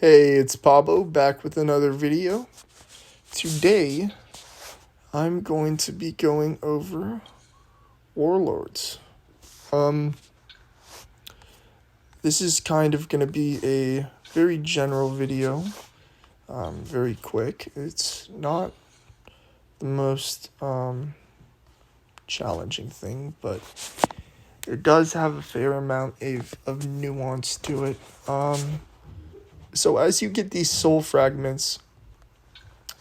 Hey, it's Pablo back with another video. Today, I'm going to be going over Warlords. This is kind of going to be a very general video, very quick. It's not the most challenging thing, but it does have a fair amount of nuance to it. So as you get these soul fragments,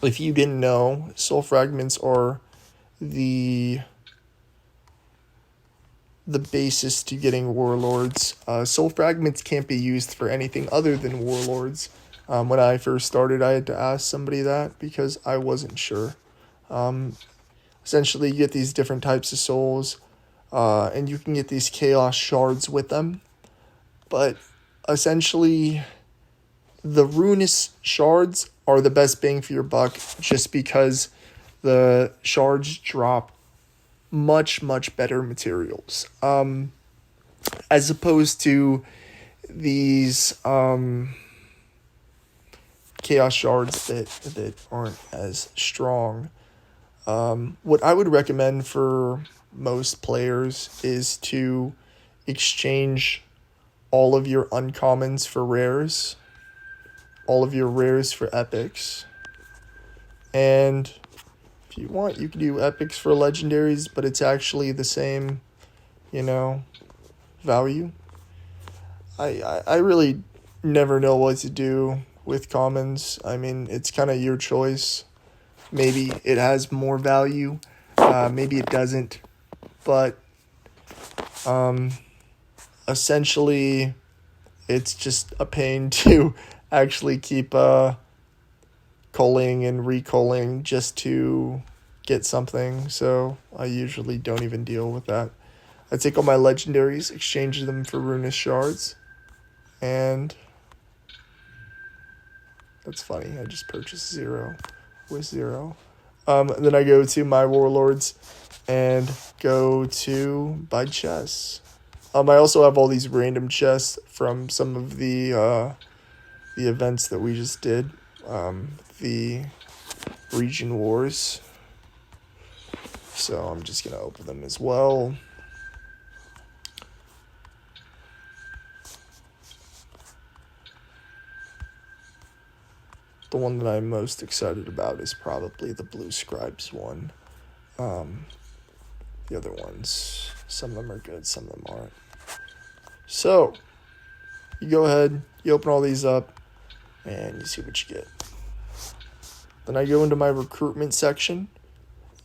if you didn't know, soul fragments are the basis to getting Warlords. Soul fragments can't be used for anything other than Warlords. When I first started, I had to ask somebody that because I wasn't sure. Essentially, you get these different types of souls, and you can get these chaos shards with them. But essentially, the ruinous shards are the best bang for your buck just because the shards drop much better materials. As opposed to these chaos shards that aren't as strong. What I would recommend for most players is to exchange all of your uncommons for rares, all of your rares for epics, and if you want, you can do epics for legendaries, but it's actually the same, value. I really never know what to do with commons. I mean, it's kind of your choice. Maybe it has more value, maybe it doesn't, but essentially it's just a pain to actually keep culling and reculling just to get something, so I usually don't even deal with that. I take all my legendaries, exchange them for ruinous shards, and that's funny, I just purchased 0 with 0. Then I go to my Warlords and go to buy chests. I also have all these random chests from some of the events that we just did. The region wars. So I'm just going to open them as well. The one that I'm most excited about is probably the Blue Scribes one. The other ones, some of them are good, some of them aren't. So, you go ahead, you open all these up, and you see what you get. Then I go into my recruitment section,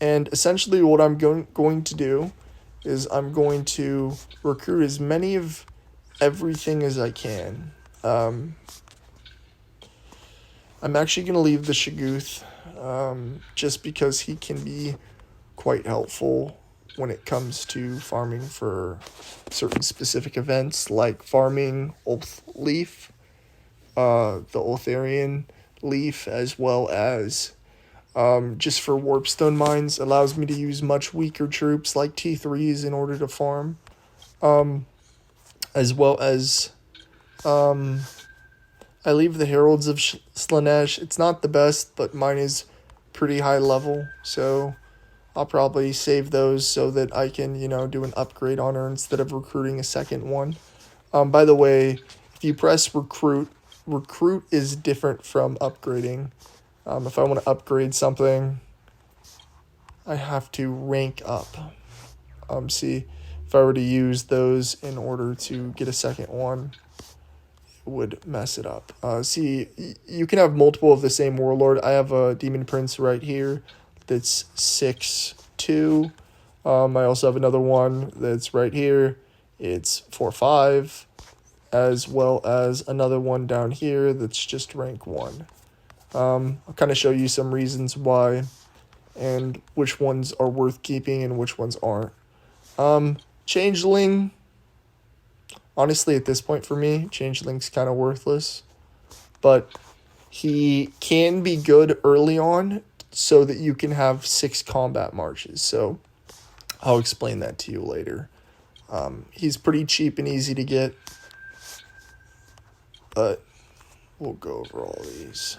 and essentially what I'm going to do is I'm going to recruit as many of everything as I can. I'm actually going to leave the Shaguth, just because he can be quite helpful when it comes to farming for certain specific events, like farming Oath Leaf, the Oatharian Leaf, as well as just for Warpstone mines, allows me to use much weaker troops like T3s in order to farm, as well as I leave the Heralds of Slaanesh. It's not the best, but mine is pretty high level, so I'll probably save those so that I can, do an upgrade on her instead of recruiting a second one. By the way, if you press recruit is different from upgrading. If I want to upgrade something, I have to rank up. See, if I were to use those in order to get a second one, it would mess it up. See, you can have multiple of the same Warlord. I have a Demon Prince right here that's 6'2". I also have another one that's right here. It's 4'5", as well as another one down here that's just rank 1. I'll kind of show you some reasons why and which ones are worth keeping and which ones aren't. Changeling, honestly, at this point for me, Changeling's kind of worthless, but he can be good early on so that you can have 6 combat marches. So I'll explain that to you later. He's pretty cheap and easy to get, but we'll go over all these.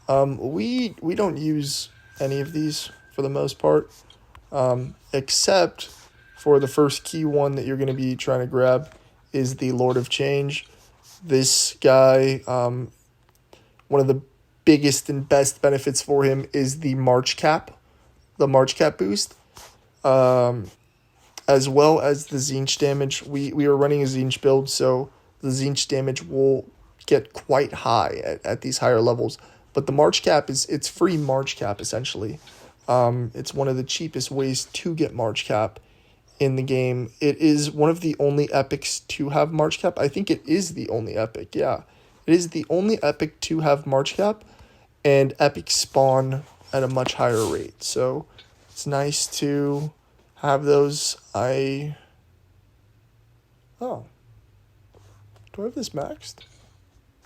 We don't use any of these for the most part, except for the first key one that you're going to be trying to grab is the Lord of Change. This guy, one of the biggest and best benefits for him is the March Cap boost, as well as the Tzeentch damage. We are running a Tzeentch build, so the Tzeentch damage will get quite high at these higher levels. But the March Cap it's free March Cap essentially. It's one of the cheapest ways to get March Cap in the game. It is one of the only epics to have March Cap. I think it is the only epic. Yeah, it is the only epic to have March Cap, and epics spawn at a much higher rate. So it's nice to have those. Do I have this maxed?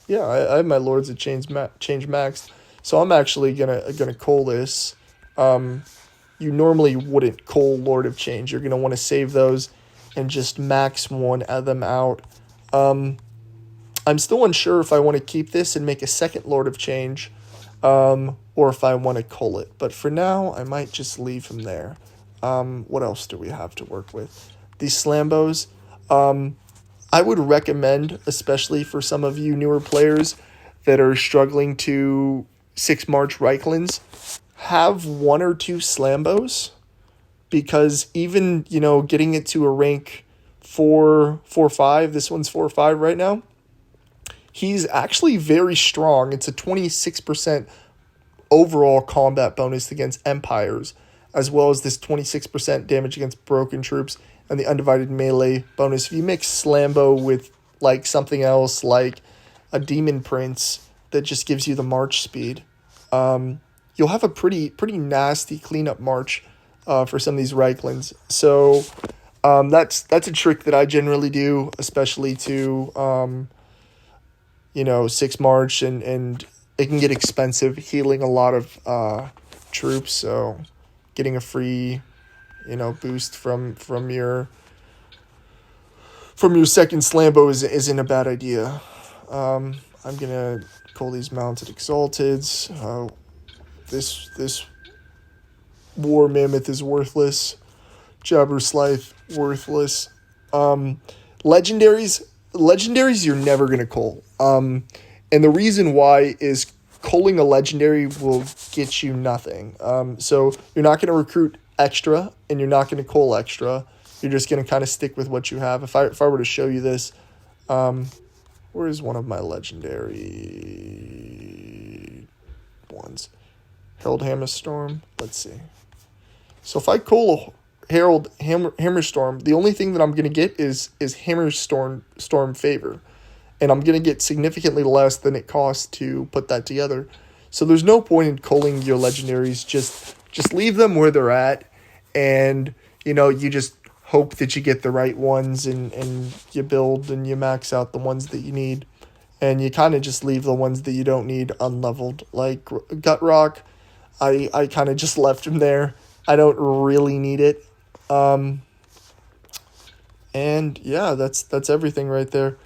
Yeah, I have my Lords of Change maxed. So I'm actually gonna cull this. You normally wouldn't cull Lord of Change. You're gonna want to save those and just max one of them out. I'm still unsure if I want to keep this and make a second Lord of Change, or if I want to cull it. But for now, I might just leave him there. What else do we have to work with? These Slambos. I would recommend, especially for some of you newer players that are struggling to 6 March Reichlands, have 1 or 2 Slambos, because even, getting it to a rank 4-5, this one's 4-5 right now, he's actually very strong. It's a 26% overall combat bonus against Empires, as well as this 26% damage against broken troops and the undivided melee bonus. If you mix Slambo with like something else, like a Demon Prince that just gives you the march speed, you'll have a pretty nasty cleanup march for some of these Reichlands. So that's a trick that I generally do, especially to 6 March, and it can get expensive healing a lot of troops. So getting a free boost from your second Slambo isn't a bad idea. I'm gonna call these Mounted Exalteds. This War Mammoth is worthless. Jabber Scythe, worthless. Legendaries you're never gonna cull. And the reason why is culling a legendary will get you nothing. So you're not gonna recruit extra, and you're not going to cull extra. You're just going to kind of stick with what you have. If I were to show you this, where is one of my legendary ones? Herald Hammerstorm. Let's see. So if I cull Herald Hammerstorm, the only thing that I'm going to get is Hammerstorm favor, and I'm going to get significantly less than it costs to put that together. So there's no point in culling your legendaries. Just leave them where they're at, and you just hope that you get the right ones, and you build and you max out the ones that you need, and you kind of just leave the ones that you don't need unleveled. Like Gut Rock, I kind of just left him there. I don't really need it. And yeah, that's everything right there.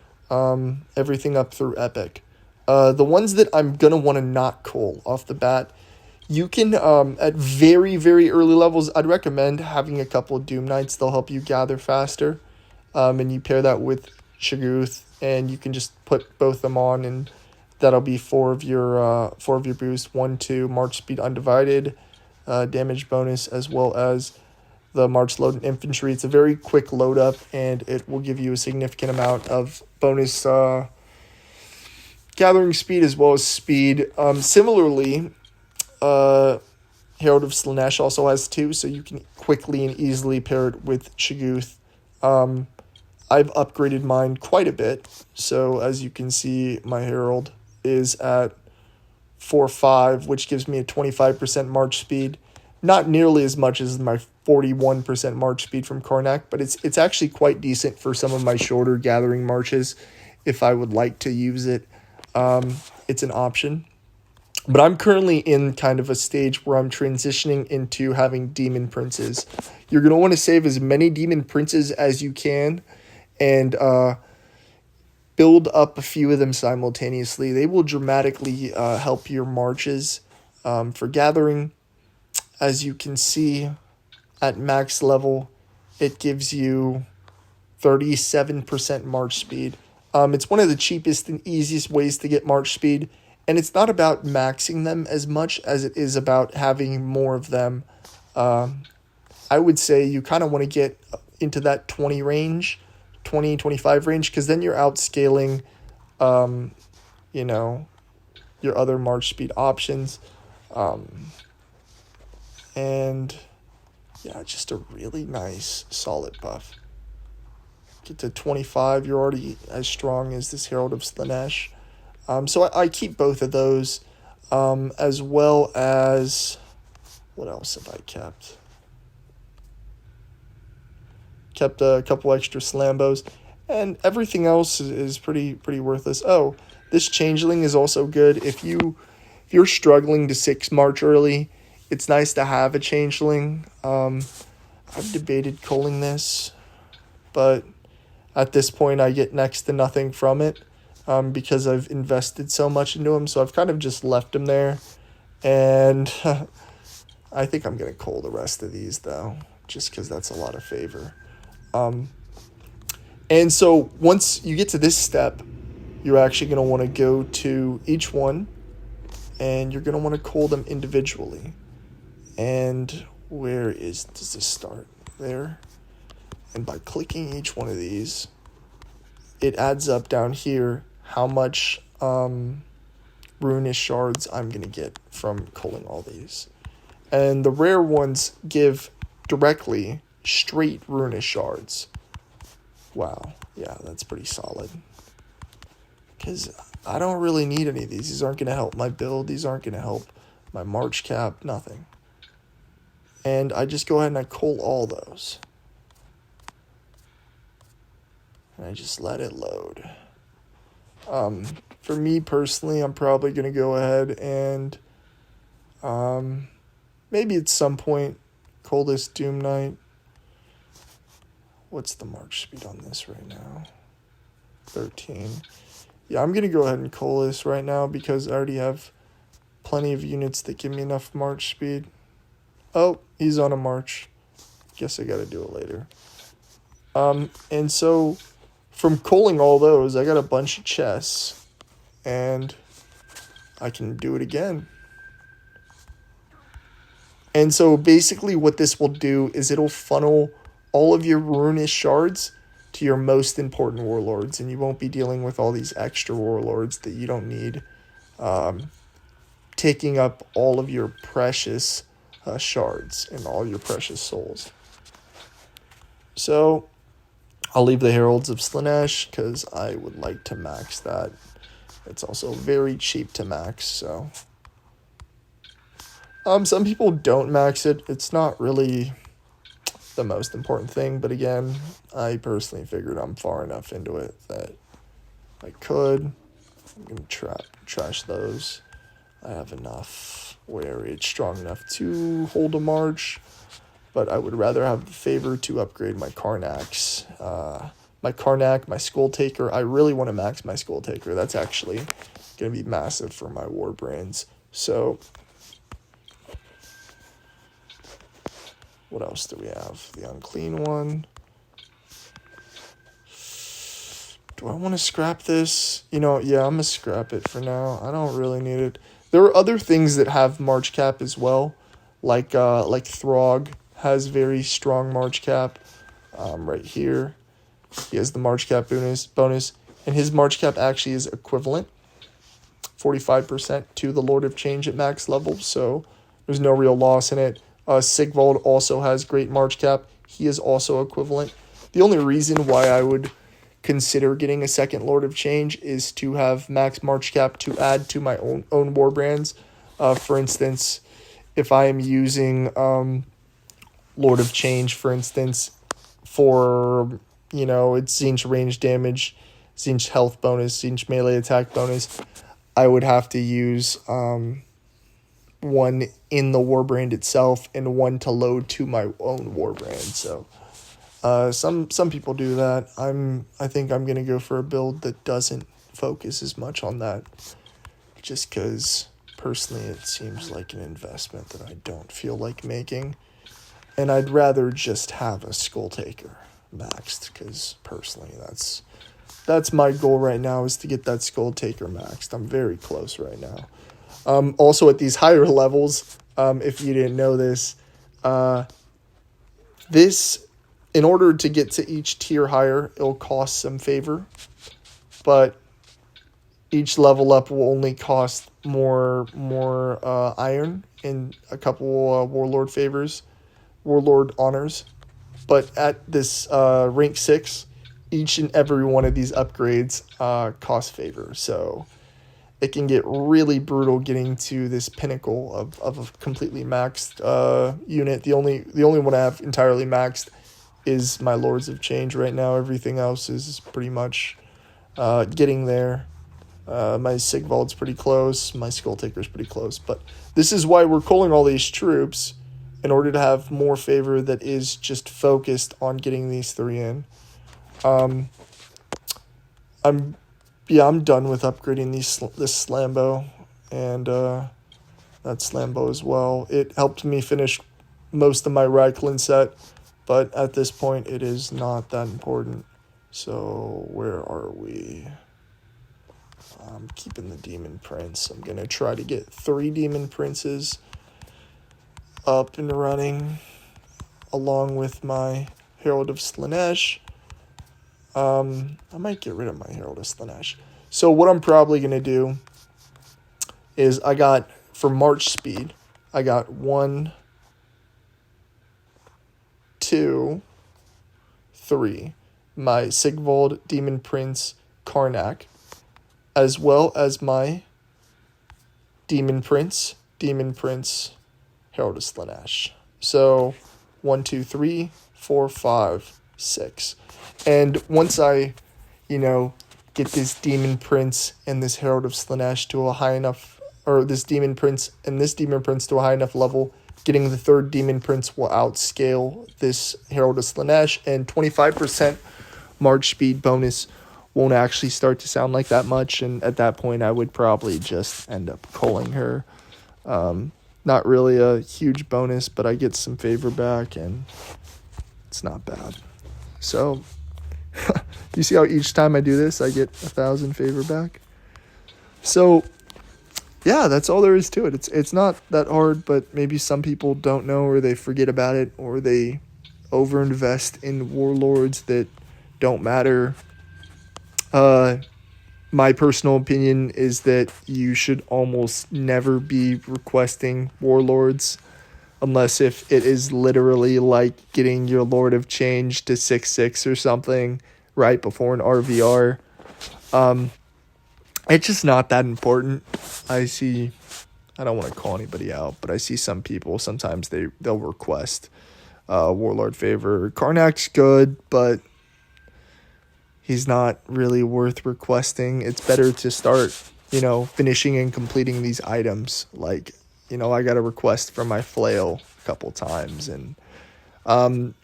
Everything up through Epic. The ones that I'm gonna want to not cull off the bat, you can, at very, very early levels, I'd recommend having a couple of Doom Knights. They'll help you gather faster. And you pair that with Shaguth, and you can just put both of them on, and that'll be 4 of your boosts. 1, 2, March Speed Undivided, damage bonus, as well as the March Load and Infantry. It's a very quick load up, and it will give you a significant amount of bonus gathering speed as well as speed. Similarly, Herald of Slaanesh also has 2, so you can quickly and easily pair it with Shaguth. I've upgraded mine quite a bit, so as you can see, my Herald is at 4-5, which gives me a 25% march speed. Not nearly as much as my 41% march speed from Karnak, but it's actually quite decent for some of my shorter gathering marches. If I would like to use it, it's an option. But I'm currently in kind of a stage where I'm transitioning into having Demon Princes. You're going to want to save as many Demon Princes as you can, and, build up a few of them simultaneously. They will dramatically help your marches for gathering. As you can see, at max level, it gives you 37% march speed. It's one of the cheapest and easiest ways to get march speed, and it's not about maxing them as much as it is about having more of them. I would say you kind of want to get into that 20 range, 20, 25 range, because then you're outscaling, you know, your other march speed options. And yeah, just a really nice, solid buff. Get to 25, you're already as strong as this Herald of Slaanesh. So I keep both of those, as well as, what else have I kept? Kept a couple extra Slambos, and everything else is pretty worthless. Oh, this Changeling is also good. If you're struggling to 6 March early, it's nice to have a Changeling. I've debated culling this, but at this point I get next to nothing from it, because I've invested so much into him. So I've kind of just left him there, and I think I'm gonna cull the rest of these though, just because that's a lot of favor. And so once you get to this step, you're actually going to want to go to each one, and you're going to want to cull them individually. And does this start? There. And by clicking each one of these, it adds up down here how much runish shards I'm going to get from culling all these. And the rare ones give directly straight runish shards. Wow, yeah, that's pretty solid. Because I don't really need any of these. These aren't going to help my build. These aren't going to help my march cap. Nothing. And I just go ahead and I cull all those. And I just let it load. For me personally, I'm probably going to go ahead and maybe at some point cull this Doom Knight. What's the march speed on this right now? 13. Yeah, I'm going to go ahead and cull this right now because I already have plenty of units that give me enough march speed. Oh, he's on a march. Guess I got to do it later. And so from culling all those, I got a bunch of chests, and I can do it again. And so basically what this will do is it'll funnel all of your runish shards to your most important warlords, and you won't be dealing with all these extra warlords that you don't need, taking up all of your precious shards and all your precious souls. So I'll leave the Heralds of Slaanesh because I would like to max that. It's also very cheap to max, so some people don't max it. It's not really the most important thing, but again, I personally figured I'm far enough into it that I could. I'm gonna trash those. I have enough where it's strong enough to hold a march, but I would rather have the favor to upgrade my Karnaks. My Karnak, my Skull Taker. I really want to max my Skull Taker. That's actually gonna be massive for my war brands. So what else do we have? The unclean one. Do I want to scrap this? Yeah, I'm going to scrap it for now. I don't really need it. There are other things that have march cap as well. Like Throg has very strong march cap. Right here. He has the march cap bonus. And his march cap actually is equivalent, 45% to the Lord of Change at max level. So there's no real loss in it. Sigvald also has great march cap. He is also equivalent. The only reason why I would consider getting a second Lord of Change is to have max march cap to add to my own war brands. For instance, if I am using Lord of Change, for instance, for, it's Tzeentch range damage, Tzeentch health bonus, Tzeentch melee attack bonus, I would have to use one in the warbrand itself and one to load to my own warbrand. So Some people do that. I think I'm gonna go for a build that doesn't focus as much on that, just because personally it seems like an investment that I don't feel like making, and I'd rather just have a Skull Taker maxed, because personally that's my goal right now, is to get that Skull Taker maxed. I'm very close right now. Also at these higher levels, if you didn't know this, in order to get to each tier higher, it'll cost some favor, but each level up will only cost more iron and a couple warlord honors. But at this rank 6, each and every one of these upgrades cost favor, so it can get really brutal getting to this pinnacle of a completely maxed unit. The only one I have entirely maxed is my Lords of Change right now. Everything else is pretty much getting there. My Sigvald's pretty close. My Skull Taker's pretty close. But this is why we're culling all these troops, in order to have more favor that is just focused on getting these 3 in. I'm done with upgrading this Slambo and that Slambo as well. It helped me finish most of my Reichland set, but at this point it is not that important. So where are we? I'm keeping the Demon Prince. I'm going to try to get 3 Demon Princes up and running along with my Herald of Slaanesh. I might get rid of my Herald of Slaanesh. So what I'm probably going to do is, for March speed, I got 1, 2, 3. My Sigvald, Demon Prince, Karnak, as well as my Demon Prince, Herald of Slaanesh. So 1, 2, 3, 4, 5, 6. And once I, get this Demon Prince and this Herald of Slaanesh to a high enough, or this Demon Prince and this Demon Prince to a high enough level, getting the 3rd Demon Prince will outscale this Herald of Slaanesh, and 25% March speed bonus won't actually start to sound like that much, and at that point I would probably just end up culling her. Not really a huge bonus, but I get some favor back, and it's not bad. So, you see how each time I do this, I get 1,000 favor back? So, yeah, that's all there is to it. It's not that hard, but maybe some people don't know, or they forget about it, or they overinvest in Warlords that don't matter. My personal opinion is that you should almost never be requesting Warlords, unless if it is literally like getting your Lord of Change to 6/6 or something right before an RVR. It's just not that important. I don't want to call anybody out, but I see some people, sometimes they'll request Warlord favor. Karnak's good, but he's not really worth requesting. It's better to start, finishing and completing these items. Like, I got a request for my flail a couple times. And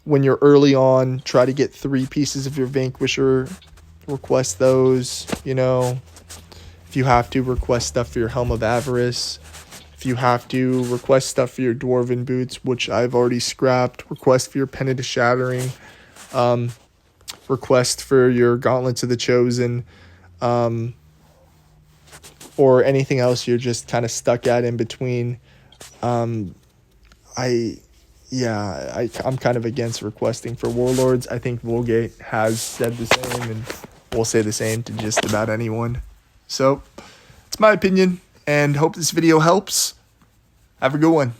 when you're early on, try to get 3 pieces of your Vanquisher. Request those, If you have to, request stuff for your Helm of Avarice. If you have to, request stuff for your Dwarven Boots, which I've already scrapped. Request for your Pennant of Shattering. Request for your Gauntlets of the Chosen, or anything else you're just kind of stuck at in between. I'm kind of against requesting for Warlords. I think Vulgate has said the same, and will say the same to just about anyone. So, it's my opinion, and hope this video helps. Have a good one.